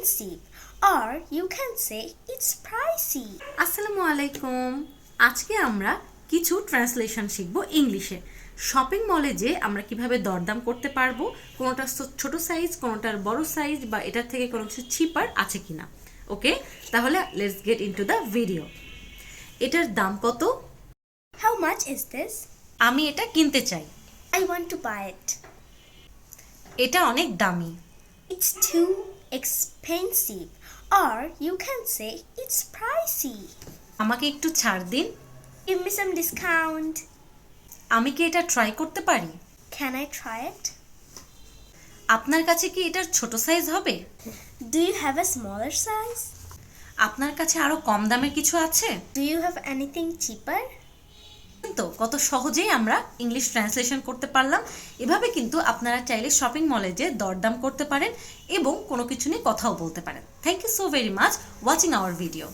expensive, or you can say it's pricey. আসসালামু আলাইকুম। আজকে আমরা কিছু ট্রান্সলেশন শিখব ইংলিশে। শপিং মলে যে আমরা কিভাবে দরদাম করতে পারবো, কোনোটা ছোট সাইজ, কোনোটার বড় সাইজ, বা এটার থেকে কোনো কিছু চিপার আছে কিনা। ওকে, তাহলে let's get into the video. এটার দাম কত? How much is this? আমি এটা কিনতে চাই। I want to buy it. এটা অনেক দামি। It's too expensive, or you can say it's pricey. আমাকে একটু ছাড় দিন। Give me some discount. আমি কি এটা ট্রাই করতে পারি? Can I try it? আপনার কাছে কি এটার ছোট সাইজ হবে? Do you have a smaller size? আপনার কাছে আরো কম দামের কিছু আছে? Do you have anything cheaper? তো কত সহজেই আমরা ইংলিশ ট্রান্সলেশন করতে পারলাম। এভাবে কিন্তু আপনারা চাইলে শপিং মলে যে দরদাম করতে পারেন এবং কোনো কিছু নিয়ে কথাও বলতে পারেন। Thank you so very much watching our video.